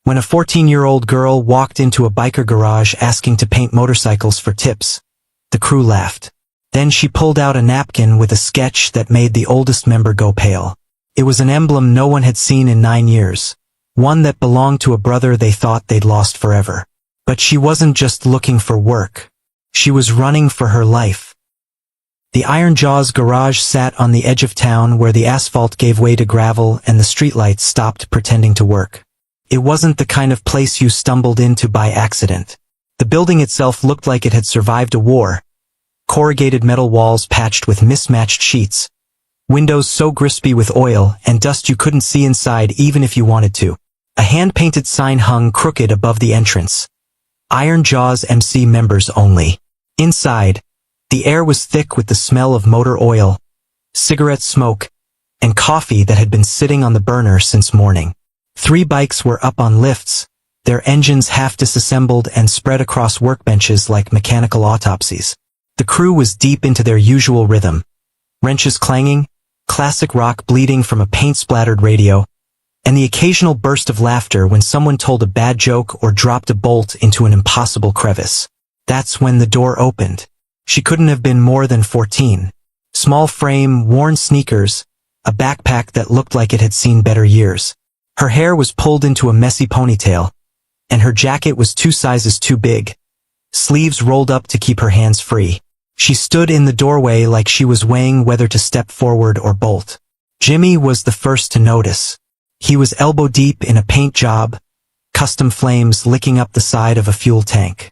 when a 14-year-old girl walked into a biker garage asking to paint motorcycles for tips. The crew laughed. Then she pulled out a napkin with a sketch that made the oldest member go pale. It was an emblem no one had seen in 9 years, one that belonged to a brother they thought they'd lost forever. But she wasn't just looking for work. She was running for her life. The Iron Jaws garage sat on the edge of town where the asphalt gave way to gravel and the streetlights stopped pretending to work. It wasn't the kind of place you stumbled into by accident. The building itself looked like it had survived a war. Corrugated metal walls patched with mismatched sheets. Windows so crispy with oil and dust you couldn't see inside even if you wanted to. A hand-painted sign hung crooked above the entrance. Iron Jaws MC members only. Inside, the air was thick with the smell of motor oil, cigarette smoke, and coffee that had been sitting on the burner since morning. 3 bikes were up on lifts, their engines half disassembled and spread across workbenches like mechanical autopsies. The crew was deep into their usual rhythm. Wrenches clanging, classic rock bleeding from a paint-splattered radio, and the occasional burst of laughter when someone told a bad joke or dropped a bolt into an impossible crevice. That's when the door opened. She couldn't have been more than 14. Small frame, worn sneakers, a backpack that looked like it had seen better years. Her hair was pulled into a messy ponytail, and her jacket was 2 sizes too big. Sleeves rolled up to keep her hands free. She stood in the doorway like she was weighing whether to step forward or bolt. Jimmy was the first to notice. He was elbow deep in a paint job, custom flames licking up the side of a fuel tank.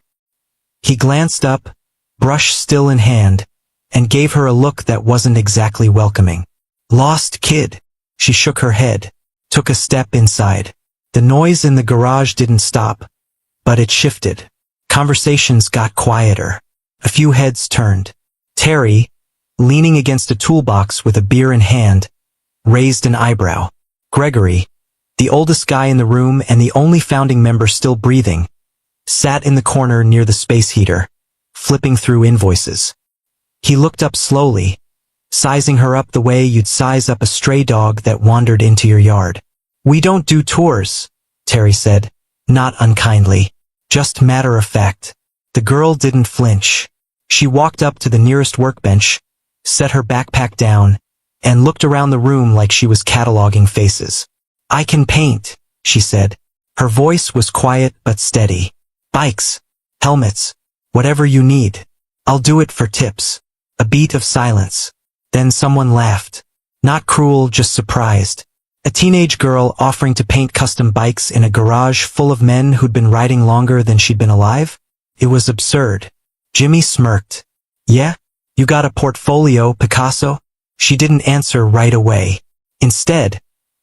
He glanced up, brush still in hand, and gave her a look that wasn't exactly welcoming. "Lost kid." She shook her head, took a step inside. The noise in the garage didn't stop, but it shifted. Conversations got quieter. A few heads turned. Terry, leaning against a toolbox with a beer in hand, raised an eyebrow. Gregory, the oldest guy in the room and the only founding member still breathing, sat in the corner near the space heater, flipping through invoices. He looked up slowly, sizing her up the way you'd size up a stray dog that wandered into your yard. "We don't do tours," Terry said, not unkindly, just matter of fact. The girl didn't flinch. She walked up to the nearest workbench, set her backpack down, and looked around the room like she was cataloging faces. "I can paint," she said. Her voice was quiet but steady. "Bikes, helmets, whatever you need. I'll do it for tips." A beat of silence. Then someone laughed. Not cruel, just surprised. A teenage girl offering to paint custom bikes in a garage full of men who'd been riding longer than she'd been alive? It was absurd. Jimmy smirked. "Yeah? You got a portfolio, Picasso?" She didn't answer right away. Instead,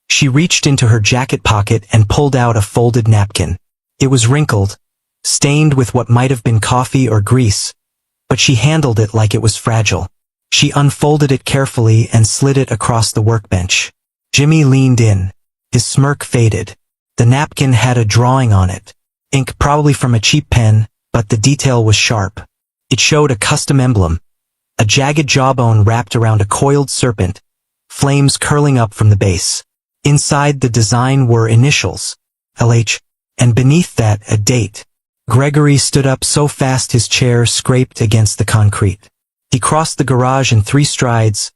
she reached into her jacket pocket and pulled out a folded napkin. It was wrinkled, stained with what might have been coffee or grease, but she handled it like it was fragile. She unfolded it carefully and slid it across the workbench. Jimmy leaned in. His smirk faded. The napkin had a drawing on it. Ink probably from a cheap pen, but the detail was sharp. It showed a custom emblem. A jagged jawbone wrapped around a coiled serpent, flames curling up from the base. Inside the design were initials, LH, and beneath that a date. Gregory stood up so fast his chair scraped against the concrete. He crossed the garage in 3 strides,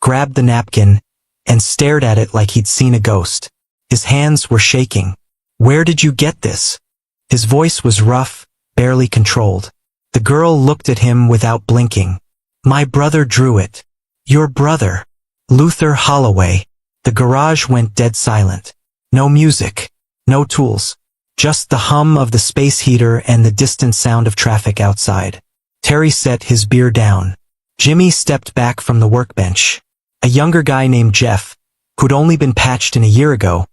grabbed the napkin, and stared at it like he'd seen a ghost. His hands were shaking. "Where did you get this?" His voice was rough, barely controlled. The girl looked at him without blinking. "My brother drew it." "Your brother?" "Luther Holloway." The garage went dead silent. No music, no tools, just the hum of the space heater and the distant sound of traffic outside. Terry set his beer down. Jimmy stepped back from the workbench. A younger guy named Jeff, who'd only been patched in a year ago,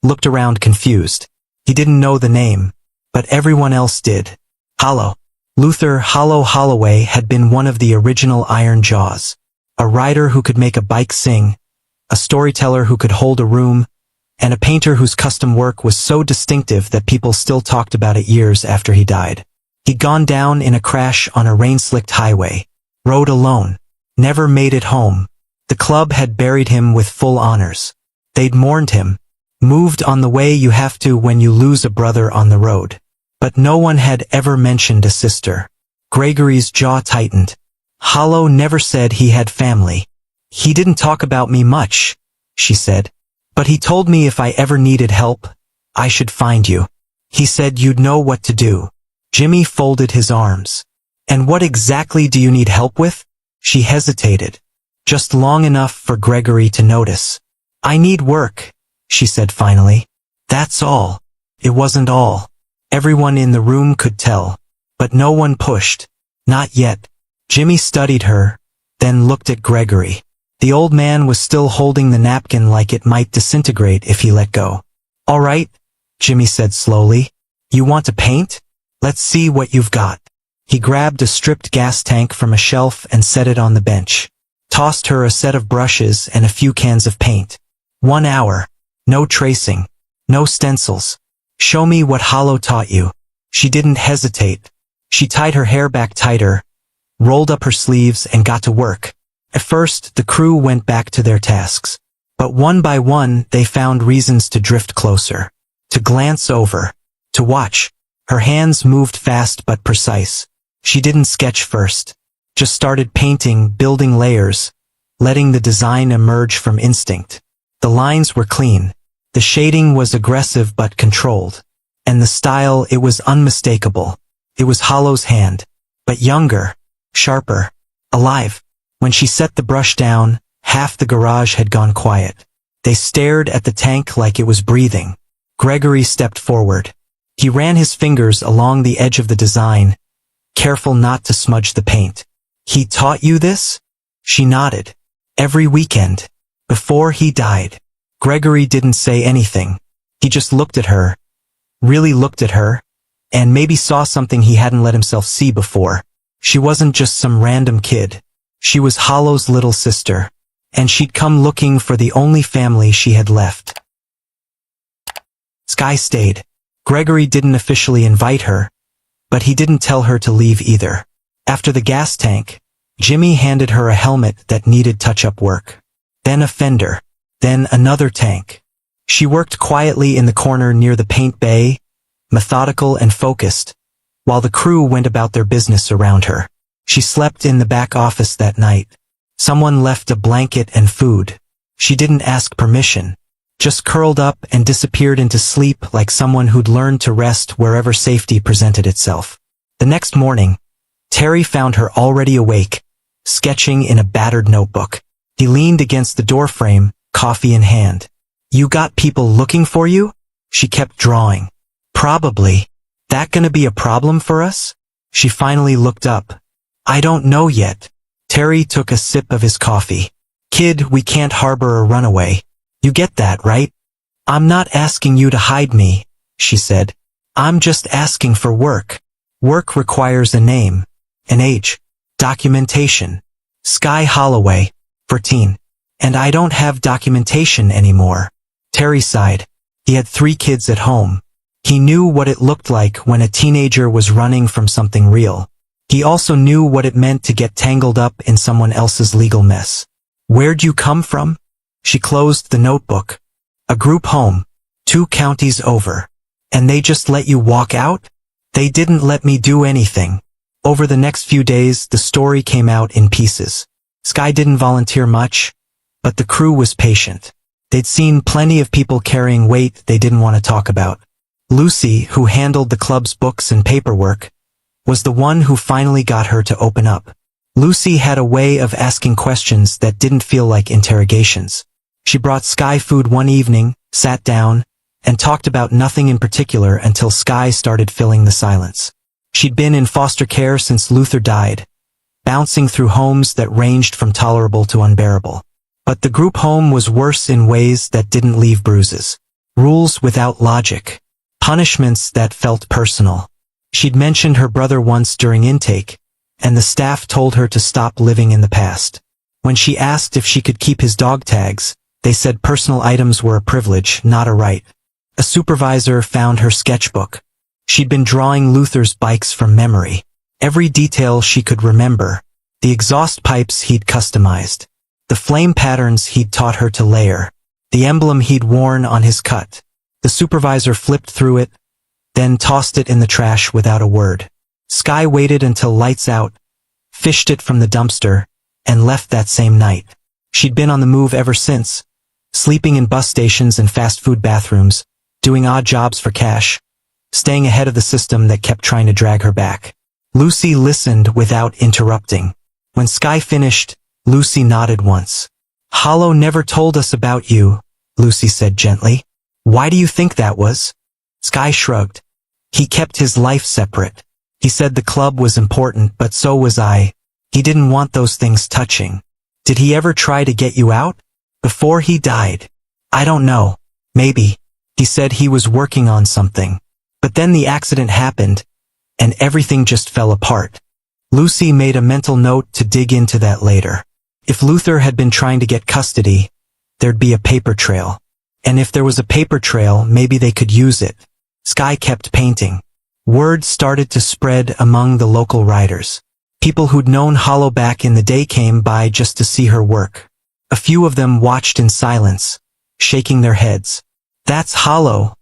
looked around confused. He didn't know the name, but everyone else did. Luther Holloway had been one of the original Iron Jaws. A rider who could make a bike sing, a storyteller who could hold a room, and a painter whose custom work was so distinctive that people still talked about it years after he died. He'd gone down in a crash on a rain-slicked highway, rode alone, never made it home. The club had buried him with full honors. They'd mourned him, Moved on the way you have to when you lose a brother on the road. But no one had ever mentioned a sister. Gregory's jaw tightened. Hollow never said he had family. He didn't talk about me much, she said. But he told me if I ever needed help, I should find you. He said you'd know what to do. Jimmy folded his arms. And what exactly do you need help with? She hesitated. Just long enough for Gregory to notice. I need work, she said finally. That's all. It wasn't all. Everyone in the room could tell. But no one pushed. Not yet. Jimmy studied her, then looked at Gregory. The old man was still holding the napkin like it might disintegrate if he let go. All right, Jimmy said slowly. You want to paint? Let's see what you've got. He grabbed a stripped gas tank from a shelf and set it on the bench. Tossed her a set of brushes and a few cans of paint. 1 hour. No tracing. No stencils. Show me what Hollow taught you. She didn't hesitate. She tied her hair back tighter, rolled up her sleeves and got to work. At first, the crew went back to their tasks. But one by one, they found reasons to drift closer. To glance over. To watch. Her hands moved fast but precise. She didn't sketch first. Just started painting, building layers, letting the design emerge from instinct. The lines were clean. The shading was aggressive but controlled. And the style, it was unmistakable. It was Hollow's hand. But younger. Sharper. Alive. When she set the brush down, half the garage had gone quiet. They stared at the tank like it was breathing. Gregory stepped forward. He ran his fingers along the edge of the design, careful not to smudge the paint. He taught you this? She nodded. Every weekend. Before he died. Gregory didn't say anything. He just looked at her. Really looked at her. And maybe saw something he hadn't let himself see before. She wasn't just some random kid. She was Hollow's little sister. And she'd come looking for the only family she had left. Sky stayed. Gregory didn't officially invite her, but he didn't tell her to leave either. After the gas tank, Jimmy handed her a helmet that needed touch-up work. Then a fender. Then another tank. She worked quietly in the corner near the paint bay, methodical and focused, while the crew went about their business around her. She slept in the back office that night. Someone left a blanket and food. She didn't ask permission. Just curled up and disappeared into sleep like someone who'd learned to rest wherever safety presented itself. The next morning, Terry found her already awake, sketching in a battered notebook. He leaned against the doorframe, coffee in hand. You got people looking for you? She kept drawing. Probably. That gonna be a problem for us? She finally looked up. I don't know yet. Terry took a sip of his coffee. Kid, we can't harbor a runaway. You get that, right? I'm not asking you to hide me, she said. I'm just asking for work. Work requires a name, an age, documentation. Sky Holloway, 14. And I don't have documentation anymore. Terry sighed. He had 3 kids at home. He knew what it looked like when a teenager was running from something real. He also knew what it meant to get tangled up in someone else's legal mess. Where'd you come from? She closed the notebook. A group home. 2 counties over. And they just let you walk out? They didn't let me do anything. Over the next few days, the story came out in pieces. Sky didn't volunteer much, but the crew was patient. They'd seen plenty of people carrying weight they didn't want to talk about. Lucy, who handled the club's books and paperwork, was the one who finally got her to open up. Lucy had a way of asking questions that didn't feel like interrogations. She brought Sky food one evening, sat down, and talked about nothing in particular until Sky started filling the silence. She'd been in foster care since Luther died, bouncing through homes that ranged from tolerable to unbearable. But the group home was worse in ways that didn't leave bruises. Rules without logic. Punishments that felt personal. She'd mentioned her brother once during intake, and the staff told her to stop living in the past. When she asked if she could keep his dog tags, they said personal items were a privilege, not a right. A supervisor found her sketchbook. She'd been drawing Luther's bikes from memory. Every detail she could remember. The exhaust pipes he'd customized. The flame patterns he'd taught her to layer. the emblem he'd worn on his cut. The supervisor flipped through it, then tossed it in the trash without a word. Sky waited until lights out, fished it from the dumpster, and left that same night. She'd been on the move ever since, sleeping in bus stations and fast food bathrooms, doing odd jobs for cash, staying ahead of the system that kept trying to drag her back. Lucy listened without interrupting. When Sky finished, Lucy nodded once. "Hollow never told us about you," Lucy said gently. "Why do you think that was?" Sky shrugged. "He kept his life separate. He said the club was important, but so was I. He didn't want those things touching." "Did he ever try to get you out? Before he died?" "I don't know. Maybe. He said he was working on something. But then the accident happened, and everything just fell apart." Lucy made a mental note to dig into that later. If Luther had been trying to get custody, there'd be a paper trail. And if there was a paper trail, maybe they could use it. Sky kept painting. Word started to spread among the local writers. People who'd known Hollow back in the day came by just to see her work. A few of them watched in silence, shaking their heads. "That's Hollow,"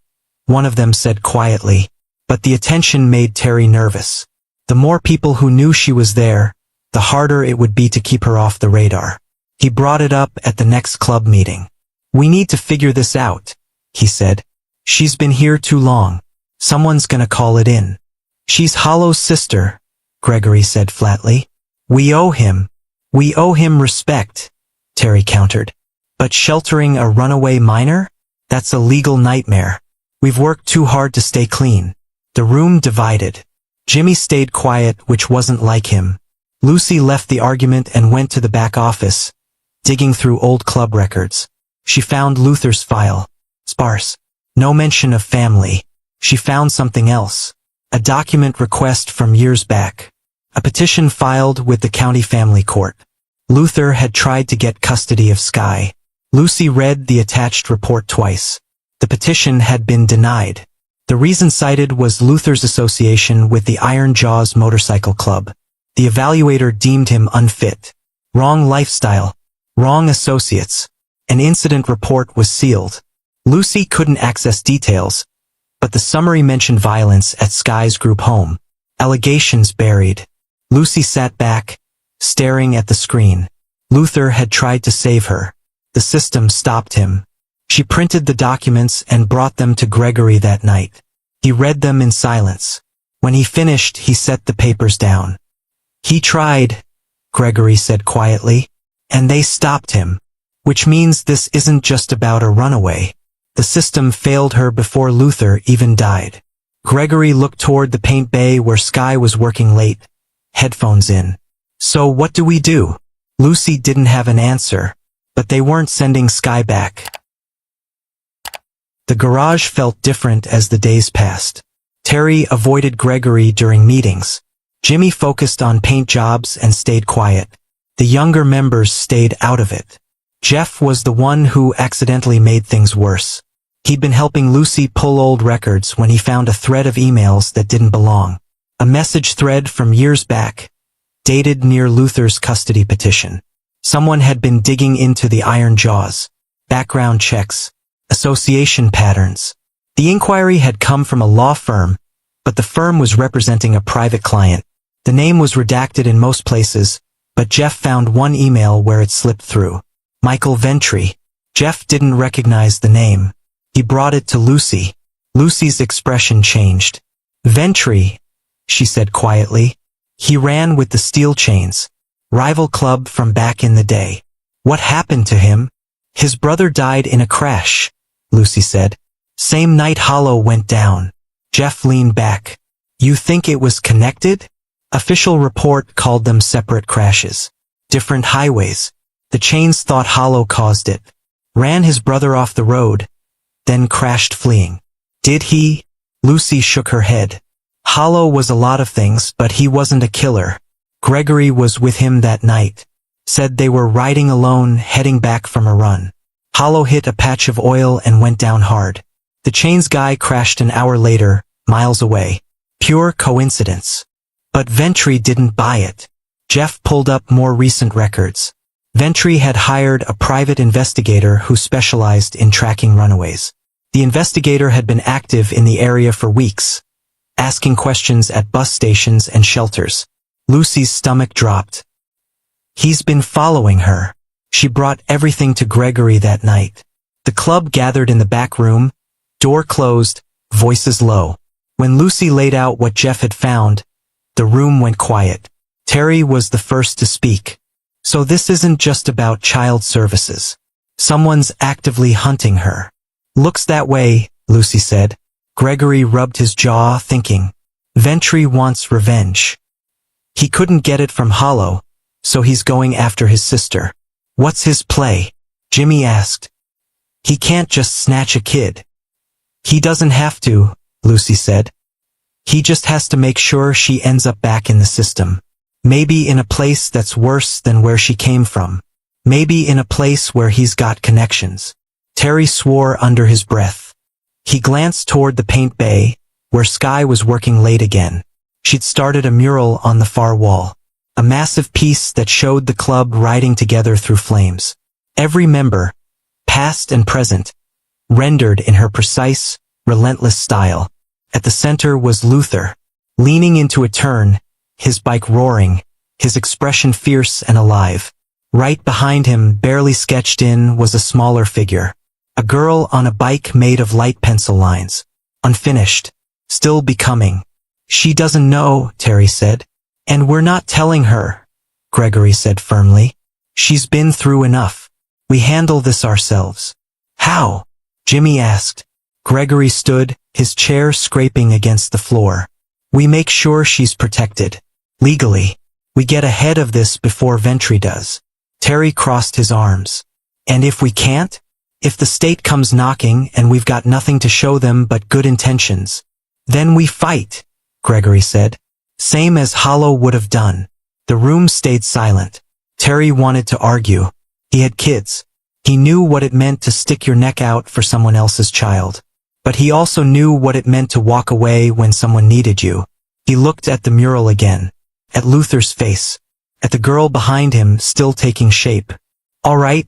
one of them said quietly, but the attention made Terry nervous. The more people who knew she was there, the harder it would be to keep her off the radar. He brought it up at the next club meeting. "We need to figure this out," he said. "She's been here too long. Someone's gonna call it in." "She's Hollow's sister," Gregory said flatly. We owe him respect," Terry countered. "But sheltering a runaway minor? That's a legal nightmare. We've worked too hard to stay clean." The room divided. Jimmy stayed quiet, which wasn't like him. Lucy left the argument and went to the back office, digging through old club records. She found Luther's file. Sparse. No mention of family. She found something else. A document request from years back. A petition filed with the county family court. Luther had tried to get custody of Sky. Lucy read the attached report twice. The petition had been denied. The reason cited was Luther's association with the Iron Jaws Motorcycle Club. The evaluator deemed him unfit. Wrong lifestyle. Wrong associates. An incident report was sealed. Lucy couldn't access details, but the summary mentioned violence at Sky's group home. Allegations buried. Lucy sat back, staring at the screen. Luther had tried to save her. The system stopped him. She printed the documents and brought them to Gregory that night. He read them in silence. When he finished, he set the papers down. "He tried," Gregory said quietly, "and they stopped him. Which means this isn't just about a runaway. The system failed her before Luther even died." Gregory looked toward the paint bay where Sky was working late, headphones in. "So what do we do?" Lucy didn't have an answer, but they weren't sending Sky back. The garage felt different as the days passed. Terry avoided Gregory during meetings. Jimmy focused on paint jobs and stayed quiet. The younger members stayed out of it. Jeff was the one who accidentally made things worse. He'd been helping Lucy pull old records when he found a thread of emails that didn't belong. A message thread from years back, dated near Luther's custody petition. Someone had been digging into the Iron Jaws. Background checks. Association patterns. The inquiry had come from a law firm, but the firm was representing a private client. The name was redacted in most places, but Jeff found one email where it slipped through. Michael Ventry. Jeff didn't recognize the name. He brought it to Lucy. Lucy's expression changed. "Ventry," she said quietly. "He ran with the Steel Chains. Rival club from back in the day. What happened to him?" "His brother died in a crash," Lucy said. "Same night Hollow went down." Jeff leaned back. "You think it was connected?" Official report called them separate crashes. Different highways. The Chains thought Hollow caused it. Ran his brother off the road, then crashed fleeing. "Did he?" Lucy shook her head. "Hollow was a lot of things, but he wasn't a killer. Gregory was with him that night. Said they were riding alone, heading back from a run. Hollow hit a patch of oil and went down hard. The Chains guy crashed an hour later, miles away. Pure coincidence. But Ventry didn't buy it. Jeff pulled up more recent records. Ventry had hired a private investigator who specialized in tracking runaways. The investigator had been active in the area for weeks, asking questions at bus stations and shelters. Lucy's stomach dropped. He's been following her. She brought everything to Gregory that night. The club gathered in the back room, door closed, voices low. When Lucy laid out what Jeff had found, the room went quiet. Terry was the first to speak. So this isn't just about child services. Someone's actively hunting her. Looks that way, Lucy said. Gregory rubbed his jaw, thinking. Ventry wants revenge. He couldn't get it from Hollow, so he's going after his sister. What's his play? Jimmy asked. He can't just snatch a kid. He doesn't have to, Lucy said. He just has to make sure she ends up back in the system. Maybe in a place that's worse than where she came from. Maybe in a place where he's got connections. Terry swore under his breath. He glanced toward the paint bay, where Sky was working late again. She'd started a mural on the far wall. A massive piece that showed the club riding together through flames. Every member, past and present, rendered in her precise, relentless style. At the center was Luther, leaning into a turn, his bike roaring, his expression fierce and alive. Right behind him, barely sketched in, was a smaller figure. A girl on a bike made of light pencil lines. Unfinished. Still becoming. She doesn't know, Terry said. And we're not telling her, Gregory said firmly. She's been through enough. We handle this ourselves. How? Jimmy asked. Gregory stood, his chair scraping against the floor. We make sure she's protected. Legally. We get ahead of this before Ventry does. Terry crossed his arms. And if we can't? If the state comes knocking and we've got nothing to show them but good intentions, then we fight, Gregory said. Same as Hollow would have done. The room stayed silent. Terry wanted to argue. He had kids. He knew what it meant to stick your neck out for someone else's child. But he also knew what it meant to walk away when someone needed you. He looked at the mural again. At Luther's face. At the girl behind him still taking shape. All right,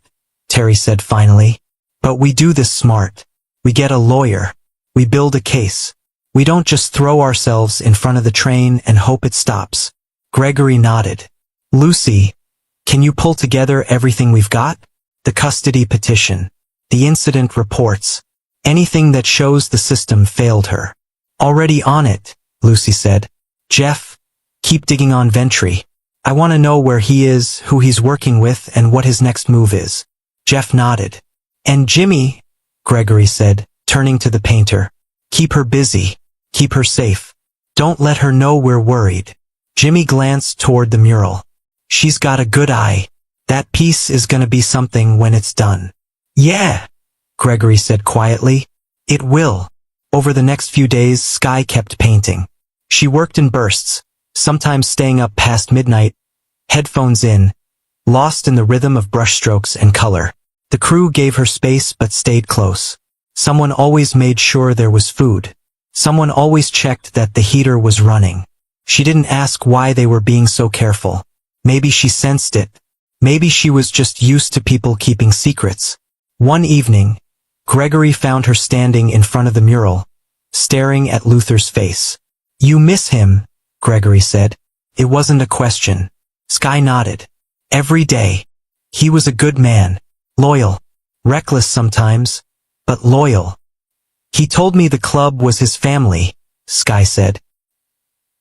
Terry said finally. But we do this smart. We get a lawyer. We build a case. We don't just throw ourselves in front of the train and hope it stops. Gregory nodded. Lucy, can you pull together everything we've got? The custody petition. The incident reports. Anything that shows the system failed her. Already on it, Lucy said. Jeff, keep digging on Ventry. I want to know where he is, who he's working with, and what his next move is. Jeff nodded. And Jimmy, Gregory said, turning to the painter. Keep her busy. Keep her safe. Don't let her know we're worried. Jimmy glanced toward the mural. She's got a good eye. That piece is gonna be something when it's done. Yeah, Gregory said quietly. It will. Over the next few days, Sky kept painting. She worked in bursts, sometimes staying up past midnight, headphones in, lost in the rhythm of brushstrokes and color. The crew gave her space but stayed close. Someone always made sure there was food. Someone always checked that the heater was running. She didn't ask why they were being so careful. Maybe she sensed it. Maybe she was just used to people keeping secrets. One evening, Gregory found her standing in front of the mural, staring at Luther's face. You miss him, Gregory said. It wasn't a question. Sky nodded. Every day. He was a good man. Loyal. Reckless sometimes, but loyal. He told me the club was his family, Sky said.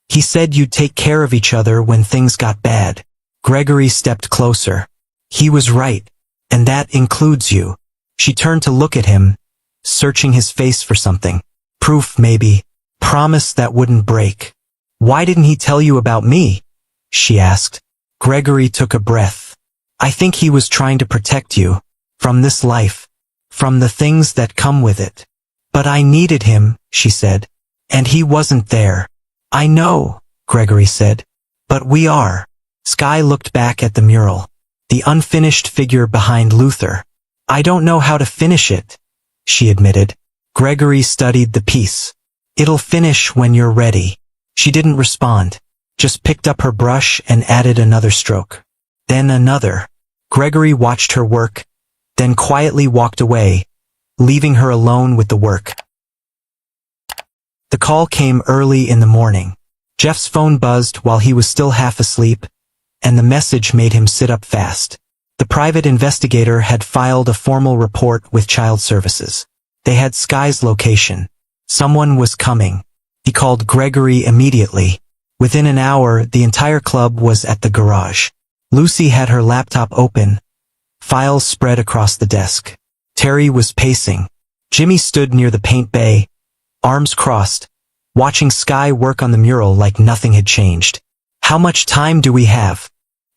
He said you'd take care of each other when things got bad. Gregory stepped closer. He was right, and that includes you. She turned to look at him, searching his face for something. Proof, maybe. Promise that wouldn't break. Why didn't he tell you about me? She asked. Gregory took a breath. I think he was trying to protect you. From this life. From the things that come with it. But I needed him, she said. And he wasn't there. I know, Gregory said. But we are. Sky looked back at the mural. The unfinished figure behind Luther. I don't know how to finish it, she admitted. Gregory studied the piece. It'll finish when you're ready. She didn't respond. Just picked up her brush and added another stroke. Then another. Gregory watched her work, then quietly walked away, leaving her alone with the work. The call came early in the morning. Jeff's phone buzzed while he was still half asleep, and the message made him sit up fast. The private investigator had filed a formal report with Child Services. They had Sky's location. Someone was coming. He called Gregory immediately. Within an hour, the entire club was at the garage. Lucy had her laptop open, files spread across the desk. Terry was pacing. Jimmy stood near the paint bay, arms crossed, watching Sky work on the mural like nothing had changed. "How much time do we have?"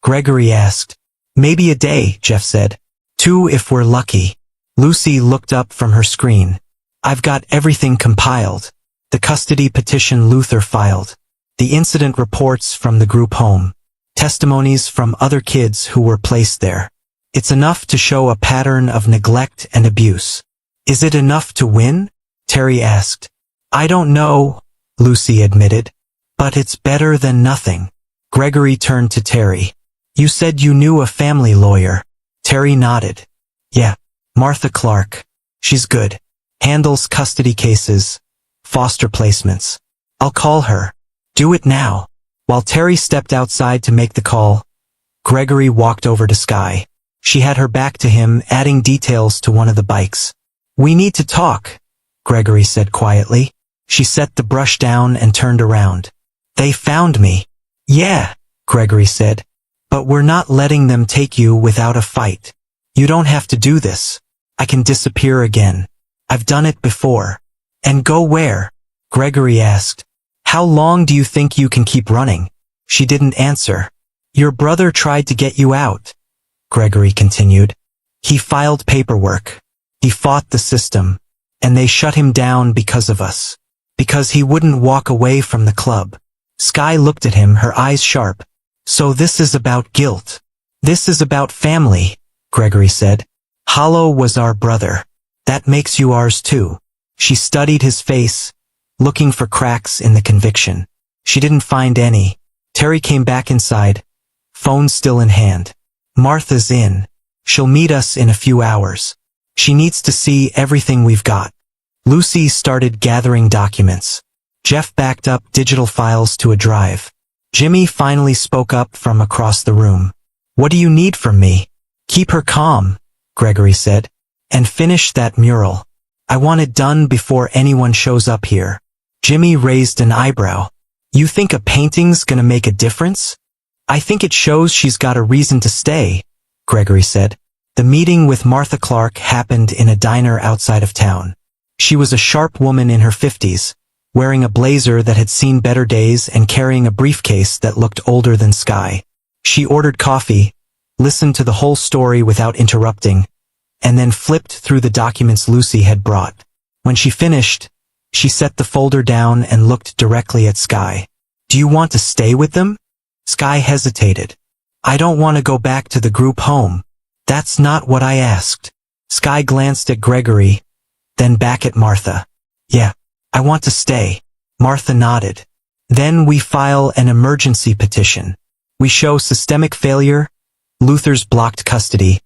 Gregory asked. "Maybe a day," Jeff said. "2 if we're lucky." Lucy looked up from her screen. "I've got everything compiled. The custody petition Luther filed. The incident reports from the group home. Testimonies from other kids who were placed there. It's enough to show a pattern of neglect and abuse." "Is it enough to win?" Terry asked. "I don't know," Lucy admitted. "But it's better than nothing." Gregory turned to Terry. "You said you knew a family lawyer." Terry nodded. "Yeah, Martha Clark. She's good. Handles custody cases, foster placements. I'll call her." "Do it now." While Terry stepped outside to make the call, Gregory walked over to Sky. She had her back to him, adding details to one of the bikes. "We need to talk," Gregory said quietly. She set the brush down and turned around. "They found me." "Yeah," Gregory said. "But we're not letting them take you without a fight. You don't have to do this. I can disappear again. I've done it before." "And go where?" Gregory asked. "How long do you think you can keep running?" She didn't answer. "Your brother tried to get you out," Gregory continued. "He filed paperwork. He fought the system. And they shut him down because of us. Because he wouldn't walk away from the club." Sky looked at him, her eyes sharp. "So this is about guilt. This is about family," Gregory said. "Hollow was our brother. That makes you ours too." She studied his face, looking for cracks in the conviction. She didn't find any. Terry came back inside, phone still in hand. "Martha's in. She'll meet us in a few hours. She needs to see everything we've got." Lucy started gathering documents. Jeff backed up digital files to a drive. Jimmy finally spoke up from across the room. "What do you need from me?" "Keep her calm," Gregory said. "And finish that mural. I want it done before anyone shows up here." Jimmy raised an eyebrow. "You think a painting's gonna make a difference?" "I think it shows she's got a reason to stay," Gregory said. The meeting with Martha Clark happened in a diner outside of town. She was a sharp woman in her 50s, wearing a blazer that had seen better days and carrying a briefcase that looked older than Sky. She ordered coffee, listened to the whole story without interrupting, and then flipped through the documents Lucy had brought. When she finished, she set the folder down and looked directly at Sky. "Do you want to stay with them?" Sky hesitated. "I don't want to go back to the group home. That's not what I asked." Sky glanced at Gregory, then back at Martha. "Yeah, I want to stay." Martha nodded. "Then we file an emergency petition. We show systemic failure, Luther's blocked custody,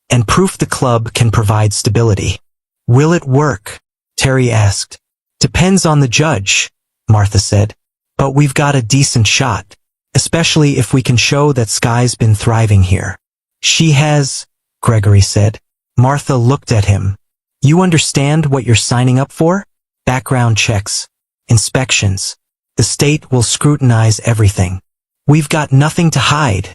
and proof the club can provide stability." "Will it work?" Terry asked. "Depends on the judge," Martha said. "But we've got a decent shot, especially if we can show that Sky's been thriving here." "She has," Gregory said. Martha looked at him. "You understand what you're signing up for? Background checks, inspections. The state will scrutinize everything. We've got nothing to hide."